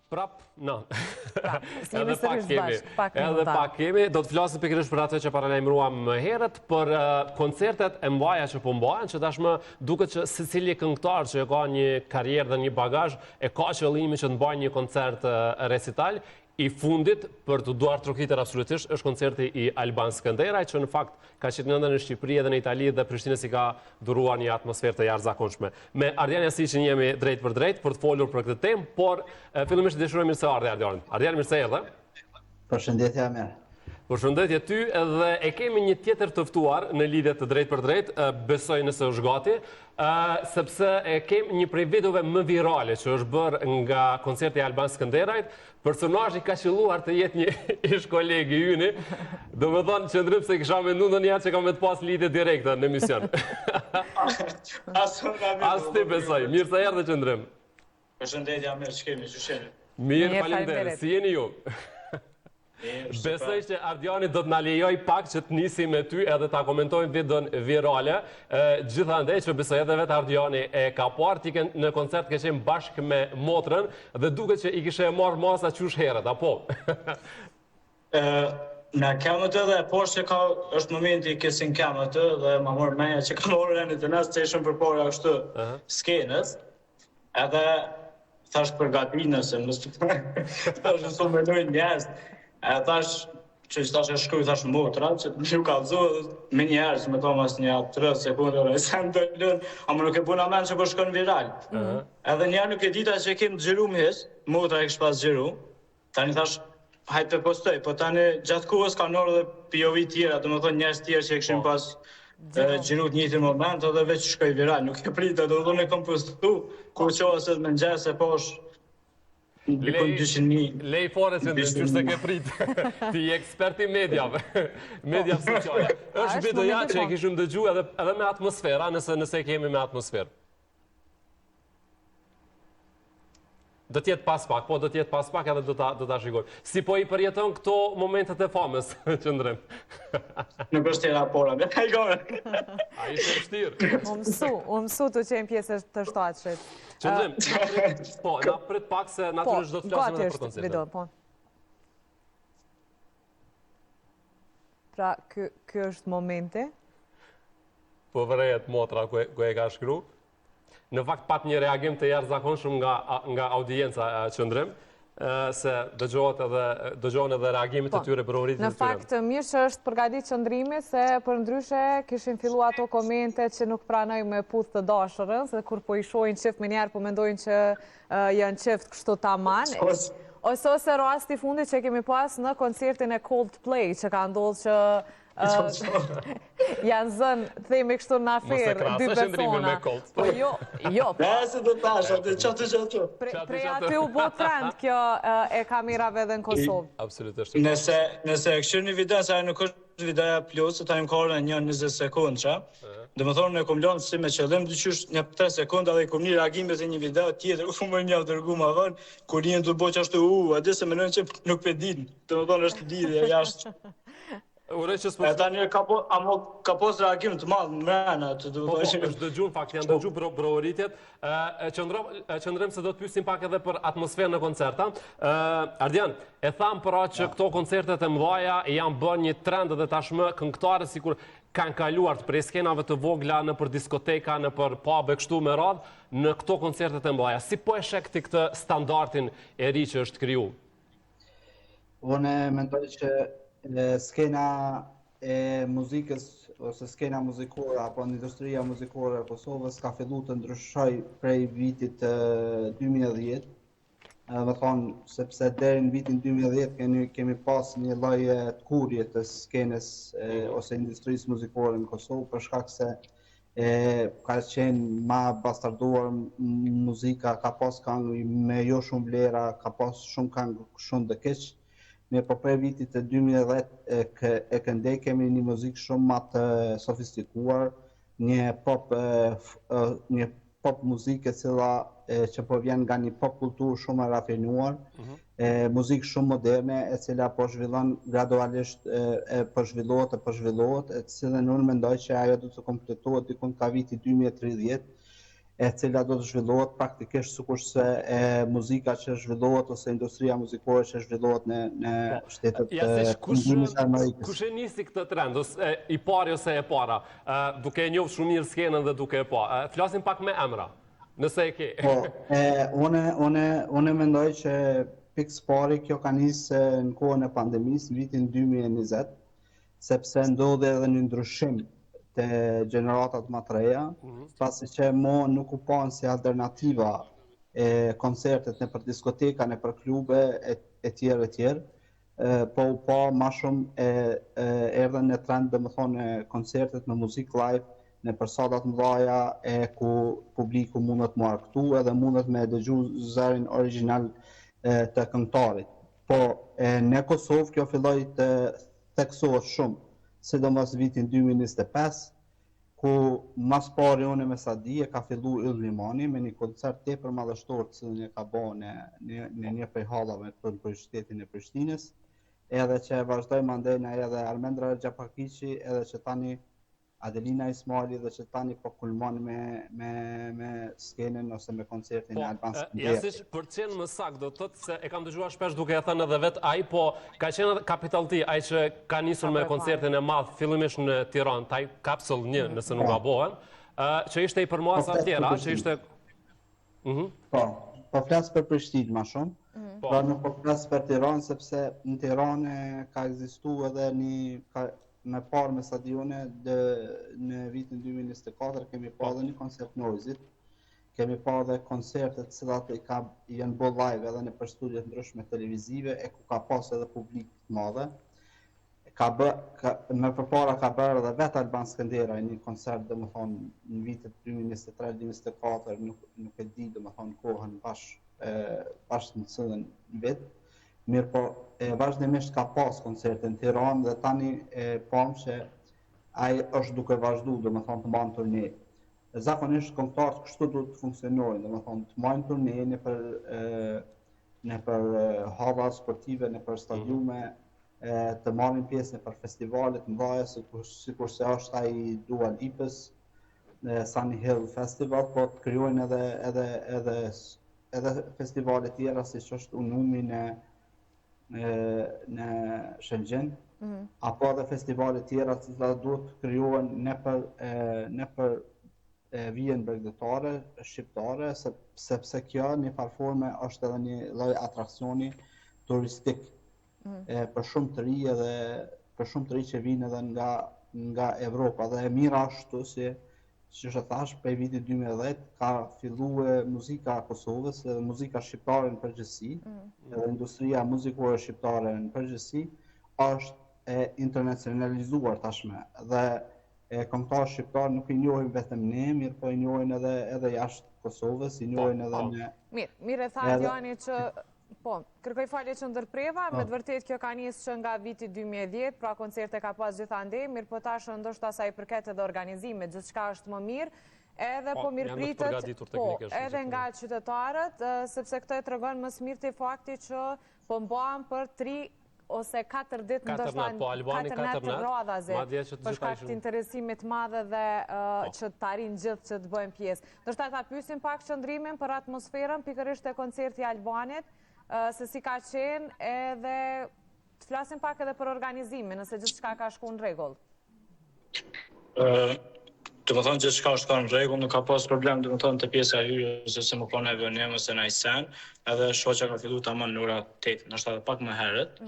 Prap, no. Edhe pak kemi. Do të flasim pikërisht për atë që paralajmëruam më herët, për koncertet e mbaja që po mbahen, që tashmë duket që secili këngëtar që ka një karrierë dhe një bagazh e ka qëllimin që të mbajë një koncert recital. I fundit, për të duar trokitër absolutisht, është koncerti i Alban Skënderaj, që në fakt ka qenë në Shqipëri edhe në Itali dhe Prishtinës i ka dhuruar një atmosferë të jashtëzakonshme. Me Ardian Jasiçin jemi drejt për të folur për këtë temë, por fillimisht dëshiroj mirë se ardhe Ardian. Ardian, mirë se erdhe. Përshëndetje Amer. Përshëndetje ty, edhe e kemi një tjetër të ftuar në lidhje të drejt për drejt, besoj nëse është gati, sepse e kemi një prej videove më virale që është bërë nga koncerti i Alban Skënderajt. Personazhi ka qelluar të jetë një ish kolegi yni, do më thonë qëndrim se kisha menduar ndonjëherë që ka me të pas lidhje direkte në emision. As ti besoj. Mirë se erdhe qëndrim. Përshëndetje Amer, ç'kemi, ç'u jeni? Mirë, faleminderit. Si jeni ju? Besoj që Ardiani do të na lejoj pak që të nisim me ty edhe ta komentojmë videon virale. Gjithandaj që besoj edhe vetë Ardiani e ka parë, ti në koncert ke qenë bashkë me motrën dhe duket që i kishe marrë masa qysh herët, apo? Na kemë të dhe poshtë që është momenti kësin kemë të dhe ma morë meja që ka morë rënit të nësë që ishëm për pora ashtu skenës, edhe thash për gatinës, se më thash nësu me dojnë njësë. E thash që tash e shkruj thash motra, që të më kallëzohë me njerë, që me kam as një 3 sekundë e sen të lënë, ama nuk e puna men që po shkon viral. Edhe njerë nuk e dita që kemë të gjiru më hisë, motra e kështë pas gjiru, tani thash hajtë të postoj, po tani gjatë kohës ka nërë dhe POV tjera, do më thonë njerës tjerë që e këshim pas gjiru të njëti moment, edhe veç shkoj viral, nuk e pritë, do më thonë e kom postu, kur qohësit me njerës e posh, Lej fore që ndryshë se ke pritë, ti je eksperti mediave, media sociale. Është videoja që e kishëm dëgju edhe me atmosfera, nëse kemi me atmosferë. Do t'jetë pas pak, po do t'jetë pas pak edhe do t'a shikoj. Si po i përjeton këto momentet e famës, qëndrim? Nuk është tjera pora, me ka i gore. A i shë vështirë. U mësu të qenë pjesë të shtatëshit. Qëndrim, na prit pak se natyrisht do të flasim edhe për koncertin. Pra, kjo është momenti? Po vërejet motra ku e ka shkru. Në fakt pat një reagim të jashtëzakonshëm nga audienca qëndrim, se dëgjohen edhe reagimit të tyre për uritin të tyre. Në fakt, mirë që është përgadit qëndrimi, se për ndryshe kishin fillu ato komente që nuk pranoj me puth të dashërën, se kur po i shojnë qift me njerë, po mendojnë që janë qift kështu taman. Ose rasti fundit që kemi pas në koncertin e Coldplay, që ka ndodhë që janë zënë, të thejme kështu në aferë, 2 persona. Po jo. Nëse do tash, atë qatë. Prej aty u bot trend kjo e kamerave dhe në Kosovë. Absolutisht. Nëse e kështu një video, se nuk është videoja plus, të tajmë kohërën një 20 sekundë që, dhe më thonë në kom lonë si me qëllim, dyqysh një 3 sekundë, dhe kom një reagimet e një video tjetër, ku më një dërgu ma vënë, kur një të bo që ashtu adhe se menojnë që nuk pe din, dhe më thonë është lidhje jashtë. E ta një ka pos reagim të madhë në mrena. është dëgjun, fakt, janë dëgju për oritjet. Qëndrim se do të pysim pak edhe për atmosferë në koncerta. Ardian, e thamë pra që këto koncertet e mdhaja janë bërë një trend dhe tashmë këngëtarë sikur kanë kaluar të prej skenave të vogla në për diskoteka, në për pube kështu me radhë, në këto koncertet e mdhaja. Si po e shek ti këtë standardin e ri që është kriju? Unë mendoj që skena e muzikës ose skena muzikore apo industria muzikore e Kosovës ka fillu të ndryshoj prej vitit 2010. Më thonë, sepse deri në vitin 2010 kemi pas një lloj të kurje të skenës ose industrisë muzikore në Kosovë, për shkak se ka qenë ma bastarduar muzika, ka pas këngë me jo shumë vlera, ka pas shumë këngë shumë të keq. Me po prej vitit të 2010 e këndej kemi një muzikë shumë më të sofistikuar, një pop muzikë që po vjen nga një pop kulturë shumë e rafinuar, muzikë shumë moderne, e cila po zhvillon gradualisht, po zhvillohet, e cilën unë mendoj që ajo do të kompletohet dikun ka viti 2030. e cila do të zhvillohet praktikisht sikurse muzika që zhvillohet ose industria muzikore që zhvillohet në shtetet Jashtësisht kush e nisi këtë trend, i pari ose e para, duke e njohur shumë mirë skenën dhe duke e pa. Flasim pak me emra, nëse e ke. Po, unë mendoj që pikës pari kjo ka nisë në kohën e pandemisë, në vitin 2020, sepse ndodhi edhe një ndryshim të gjeneratat më të reja, pasi që nuk u panë si alternativa koncertet në për diskoteka, në për klube, e tjerë, po u pa ma shumë erdhen në trend dhe më thonë koncertet me muzik live, në për salat mëdhaja ku publiku mundet më arktu edhe mundet me dëgju zërin original të këngëtarit. Po në Kosovë kjo filloi të theksohet shumë, sidomos vitin 2025, ku mas pari unë me sa di e ka fillu Yll Limani me një koncert tepër madhështor që e ka bërë në një prej hallave për shtetin e Prishtinës, edhe që vazhdoj mandena edhe Almendra Xhapakiqi, edhe që tani Adelina Ismaili dhe që tani po kulmon me skenën ose me koncertin e Alban Skënderbeut. Jashtësisht për të qenë më saktë do të thotë se e kam dëgjuar shpesh duke e thënë edhe vet ai, po ka qenë Capital T, ai që ka nisur me koncertin e madh fillimisht në Tiranë, taj Capsule 1 nëse nuk gabohem, që ishte i përmasa tjera, që ishte Po flas për Prishtinë më shumë. Pra nuk po flas për Tiranë sepse në Tiranë ka ekzistuar edhe një me parë me stadione në vitin 2024 kemi pa dhe një koncert Noizit, kemi pa dhe koncertet cilat janë bërë live edhe në për studiet ndryshme televizive ku ka pas edhe publik të madhe. Me përpara ka bërë edhe vetë Alban Skënderaj një koncert dhe më thonë në vitet 2023-2024 nuk e di dhe më thonë kohën bashkë në cilën vit. Mirë po, vazhdimisht ka pas koncerte në Tiranë dhe tani pam që ai është duke vazhdu, dhe më thonë të mbanë turne. Zakonisht këngëtarët kështu duhet të funksionojnë, dhe më thonë të mbajnë turne në për halla sportive, në për stadiume, të marrin pjesë në për festivalet mëdha, sikur se është ai Dua Lipës, Sunny Hill Festival, po të krijojnë edhe festivale tjera siç është Unumi në Shëngjin, apo edhe festivale tjera që duhet të krijohen në për vijën bregdetare, shqiptare, sepse kjo një farforme është edhe një lloj atraksioni turistik për shumë të ri edhe për shumë të ri që vinë edhe nga Evropa. Dhe e mira ashtu si që është thash, prej vitit 2010 ka filluar muzika e Kosovës, edhe muzika shqiptare në përgjithësi, edhe industria muzikore shqiptare në përgjithësi, është internacionalizuar tashme. Dhe këngëtarët shqiptarë nuk i njohin vetëm ne, mirë po i njohin edhe jashtë Kosovës, i njohin edhe në... Mirë e tha Jani që... Po, kërkoj falje që ndërpreva, me të vërtet kjo ka njësë që nga viti 2010, pra koncerte ka pas gjithande, mirë po tash ndoshta sa i përket edhe organizimit, gjithçka është më mirë, edhe po mirë pritet, edhe nga qytetarët, sepse këtë e tregon më së miri te fakti që po mbahen për 3 ose 4 ditë ndoshta 4 natë radhaze, për shkak të interesimit madh dhe që të arrin gjithë që të bëjmë pjesë. Ndoshta ta pyesim pak qëndrimin për atmosferën pikërisht te koncerti i Albanit, se si ka qenë, edhe të flasim pak edhe për organizimin, nëse gjithçka ka shku në rregull. Të më thonë gjithçka është ka në rregull, nuk ka pas problem, të më thonë të pjesa hyrje, se më kone vënim ose në sen, edhe shoqja ka fillu tamam në ora 8, nështë edhe pak më herët.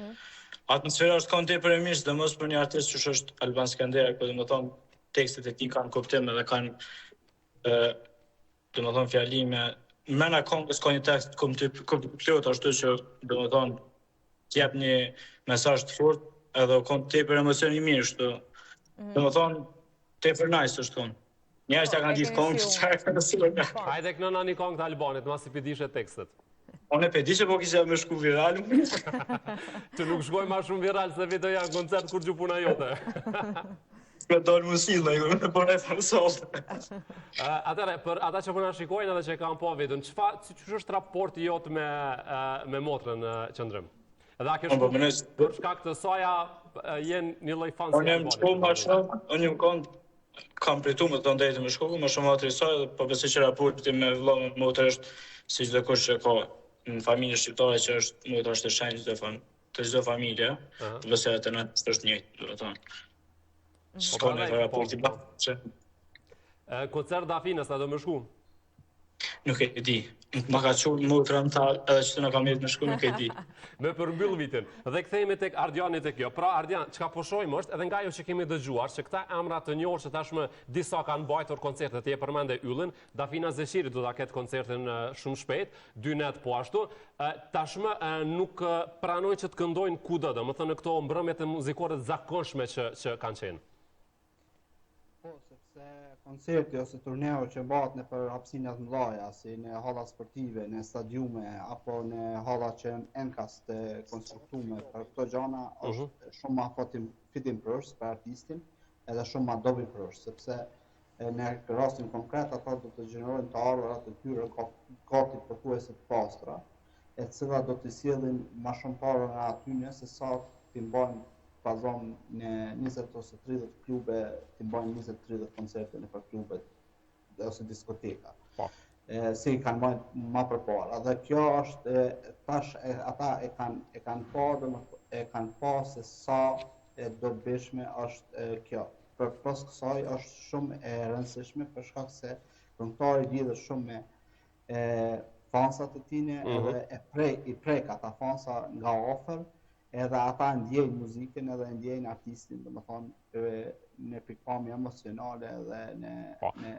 Atmosfera është kanë tepër e mirë, sidomos për një artist që është Alban Skënderaj, po të më thonë tekstet e tij kanë kuptim edhe kanë të më thonë fjalime. Mena kongës ka një tekst plot ashtu që do të thonë t'jep një mesazh të fortë edhe ka tepër emocion i mirë ashtu. Do të thonë tepër nice është këngë. Njerëzit ja kanë ditë kongë çfarë kanë thënë. Hajde këna një kongë të Albanit, mos i pidishe tekstet. Unë e pedi që po kisha më shku viral. Të nuk shkoj më shumë viral se vetë janë koncert kur gjupuna jote. Për dorë musilla, në bërë e famësollë. Atëre, për ata që përna shikojnë edhe që kanë po vidën, që është raporti jotë me motrën qëndrëm? Edhe a kështë për shkak të soja jenë një lloj fansi? Unë jem shku ma shumë, unë jem konë kam pritu me të ndajtë me shku, më shumë atër i saj, po besoj që raporti me vëllai me motrë është si çdo kush që ka në familje shqiptare që është motra është e shenjtë të çdo familje, të besoj atë në është njëjtë, do të thonë. S'ka në raporti bashkë. Koncert Dafinës, na do më shku? Nuk e di. Ma ka qenë motra më tha, edhe që të na kam jetë me shku, nuk e di. Me përmbyll vitin. Dhe kthehemi tek Ardiani tek kjo. Pra Ardian, çka po shohim është edhe nga ajo që kemi dëgjuar, që këta emra të njohur që tashmë disa kanë mbajtur koncerte, ti e përmende Yllën, Dafina Zeshiri do ta ketë koncertin shumë shpejt, Dynet po ashtu. Tashmë nuk pranojnë që të këndojnë kudo, domethënë në këto mbrëmjet e muzikore të zakonshme që kanë qenë. Po, sepse koncerti ose turneu që bëhet në për hapësina të mëdha, si në halla sportive, në stadiume apo në halla që enkas të konstruktume për këto gjëra është shumë më fitimprosh për artistin, edhe shumë më dobëprosh, sepse në rastin konkret ata do të gjenerojnë të ardhurat e tyre gati pothuajse të pastra, e cilat do të sjellin më shumë parë nga atyne se sa ti mbajnë bazon në 20 ose 30 klube, të bëjnë 20-30 koncerte në për klubet ose diskoteka. Si kanë bëjnë më përpara. Dhe kjo është tash ata e kanë pa se sa e dobishme është kjo. Për pas kësaj është shumë e rëndësishme për shkak se këngëtari lidhet shumë me fansat e tine edhe i prek ata fansa nga afër. Edhe ata ndjejnë muzikën edhe ndjejnë artistin, domethënë në pikpamje emocionale edhe në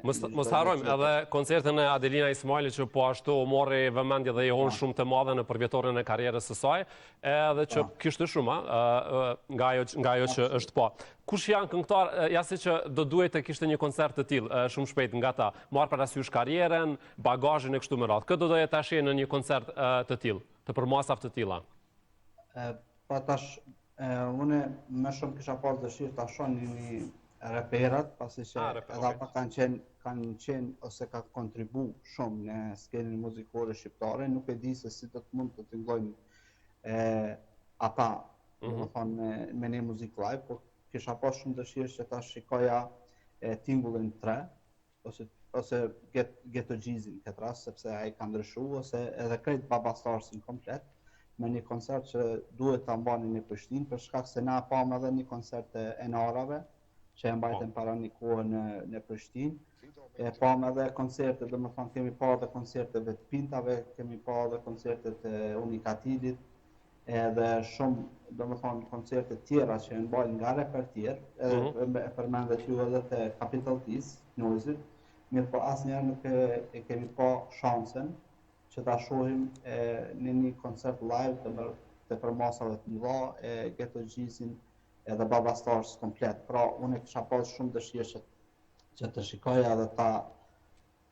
Mos harrojmë edhe koncertin e Adelina Ismailit që po ashtu mori vëmendje dhe i hon shumë të madhe në përvjetorin e karrierës së saj, edhe që kishte shumë nga ajo që është po. Kush janë këngëtar, jasi që do duhet të kishte një koncert të tillë shumë shpejt nga ta, marr parasysh karrierën, bagazhin e kështu me radhë. Këtë do doja ta shihë në një koncert të tillë, të përmasave të tilla. Pa tash, unë më shumë kisha pas dëshirë ta shoh një reperat, pasi që edhe ata kanë qenë ose ka kontribu shumë në skenën muzikore shqiptare, nuk e di se si do të mund të tingëllojnë ata, domethënë me një muzikë live, por kisha pas shumë dëshirë që ta shikoja Tingullin 3 ose Ghetto Gjizin këtë rast, sepse ai ka ndryshuar ose edhe krejt Baba Starsin komplet, me një koncert që duhet ta mbani në Prishtinë, për shkak se na pam edhe një koncert e Enarave, që e mbajtën para një kohë në Prishtinë. E pam edhe koncerte, domethënë kemi pa edhe koncerteve të Pintave, kemi pa edhe koncertet e Unikatilit, edhe shumë, domethënë koncerte tjera që e mbajnë nga repertier, e përmendet ju edhe të Capital Teas, Noise-it, mirë po asnjëherë nuk e kemi pa shansen që ta shohim në një koncert live të përmasave të mëdha, Ghetto Gjizin edhe Baba Stars komplet. Pra, unë kisha pas shumë dëshirë që të shikoja edhe ta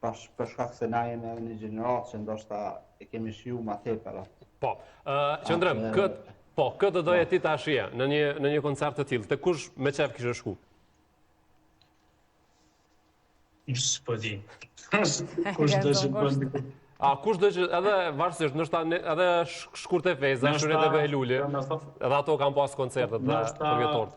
për shkak se na jemi në një gjeneratë që ndoshta e kemi shijuar më tepër atë. Po, qëndrëm, këtë doje ti ta shije në një koncert të tillë, të kush me qef kishe shku? S'po di. Kush do të bëjë? Kush do që edhe varësisht, nështë edhe Shkurt e Feza, Shuret e Behluli, edhe ato kanë pas koncertet dhe përvjetorët.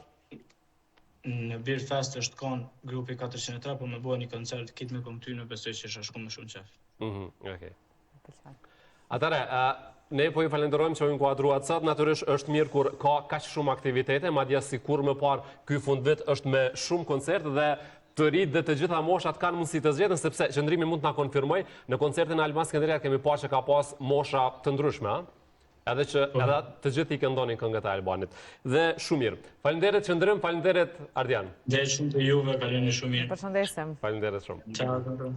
Në Beer Fest është kanë grupi 403, po me bëhe një koncert kitë me kom ty në besoj që isha shku me shumë qef. Okej. Atëre, ne po ju falenderojmë që u inkuadruat sot, natyrisht është mirë kur ka kaq shumë aktivitete, madje sikur më parë ky fundvit është me shumë koncerte dhe të rritë dhe të gjitha moshat kanë mundësi të zgjedhin, sepse qëndrimi mund të na konfirmoj, në koncertin e Alban Skënderia kemi pa që ka pas mosha të ndryshme, edhe që edhe të gjithë i këndonin këngët e Albanit. Dhe shumë mirë. Faleminderit Qëndrim, faleminderit Ardian. Dhe shumë të juve, kaloni shumë mirë. Përshëndesim. Faleminderit shumë. Ciao.